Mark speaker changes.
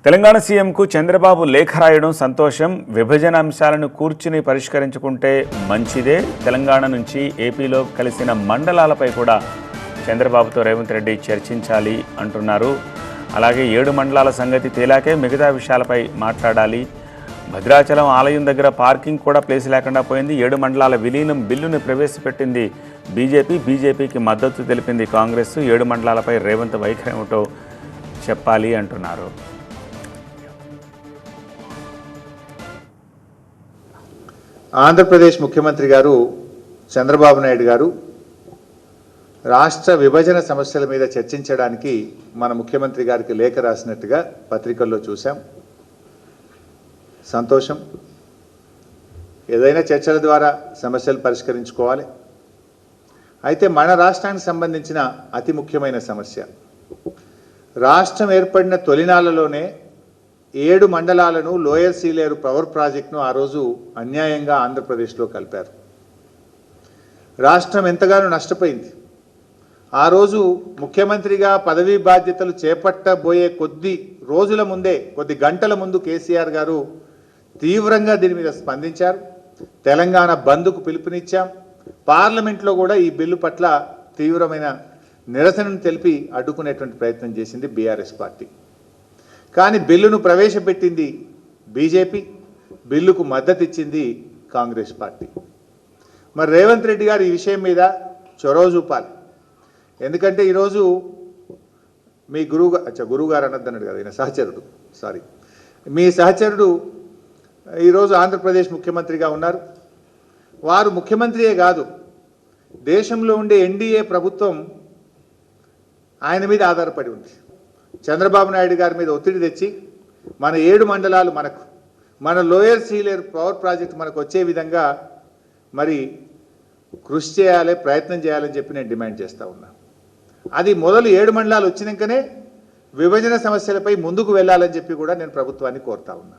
Speaker 1: తెలంగాణ సీఎంకు చంద్రబాబు లేఖ రాయడం సంతోషం. విభజన అంశాలను కూర్చుని పరిష్కరించుకుంటే మంచిదే. తెలంగాణ నుంచి ఏపీలో కలిసిన మండలాలపై కూడా చంద్రబాబుతో రేవంత్ రెడ్డి చర్చించాలి అంటున్నారు. అలాగే 7 మండలాల సంగతి తేలాకే మిగతా విషయాలపై మాట్లాడాలి. భద్రాచలం ఆలయం దగ్గర పార్కింగ్ కూడా ప్లేస్ లేకుండా పోయింది. 7 మండలాల విలీనం బిల్లును ప్రవేశపెట్టింది బీజేపీకి మద్దతు తెలిపింది కాంగ్రెస్. 7 మండలాలపై రేవంత్ వైఖరి ఏమిటో చెప్పాలి అంటున్నారు.
Speaker 2: ఆంధ్రప్రదేశ్ ముఖ్యమంత్రి గారు చంద్రబాబు నాయుడు గారు రాష్ట్ర విభజన సమస్యల మీద చర్చించడానికి మన ముఖ్యమంత్రి గారికి లేఖ రాసినట్టుగా పత్రికల్లో చూసాం. సంతోషం. ఏదైనా చర్చల ద్వారా సమస్యలు పరిష్కరించుకోవాలి. అయితే మన రాష్ట్రానికి సంబంధించిన అతి ముఖ్యమైన సమస్య, రాష్ట్రం ఏర్పడిన తొలినాళ్లలోనే 7 మండలాలను లోయర్ సీలేరు పవర్ ప్రాజెక్టును ఆ రోజు అన్యాయంగా ఆంధ్రప్రదేశ్లో కలిపారు. రాష్ట్రం ఎంతగానో నష్టపోయింది. ఆ రోజు ముఖ్యమంత్రిగా పదవీ బాధ్యతలు చేపట్టబోయే కొద్ది గంటల ముందు కేసీఆర్ గారు తీవ్రంగా దీని మీద స్పందించారు. తెలంగాణ బంద్కు పిలుపునిచ్చాం. పార్లమెంట్లో కూడా ఈ బిల్లు పట్ల తీవ్రమైన నిరసనను తెలిపి అడ్డుకునేటువంటి ప్రయత్నం చేసింది బీఆర్ఎస్ పార్టీ. కానీ బిల్లును ప్రవేశపెట్టింది బీజేపీ, బిల్లుకు మద్దతు ఇచ్చింది కాంగ్రెస్ పార్టీ. మరి రేవంత్ రెడ్డి గారు ఈ విషయం మీద చొరవ చూపాలి. ఎందుకంటే ఈరోజు మీ గురువుగారు అనొద్దన్నాడు కదా, ఈయన సహచరుడు, మీ సహచరుడు ఈరోజు ఆంధ్రప్రదేశ్ ముఖ్యమంత్రిగా ఉన్నారు. వారు ముఖ్యమంత్రియే కాదు, దేశంలో ఉండే ఎన్డీఏ ప్రభుత్వం ఆయన మీద ఆధారపడి ఉంది. చంద్రబాబు నాయుడు గారి మీద ఒత్తిడి తెచ్చి మన 7 మండలాలు మన లోయర్ సీలేరు పవర్ ప్రాజెక్ట్ మనకు వచ్చే విధంగా మరి కృషి చేయాలి, ప్రయత్నం చేయాలని చెప్పి నేను డిమాండ్ చేస్తూ ఉన్నా. అది మొదలు 7 మండలాలు వచ్చినాకనే విభజన సమస్యలపై ముందుకు వెళ్ళాలని చెప్పి కూడా నేను ప్రభుత్వాన్ని కోరుతా ఉన్నా.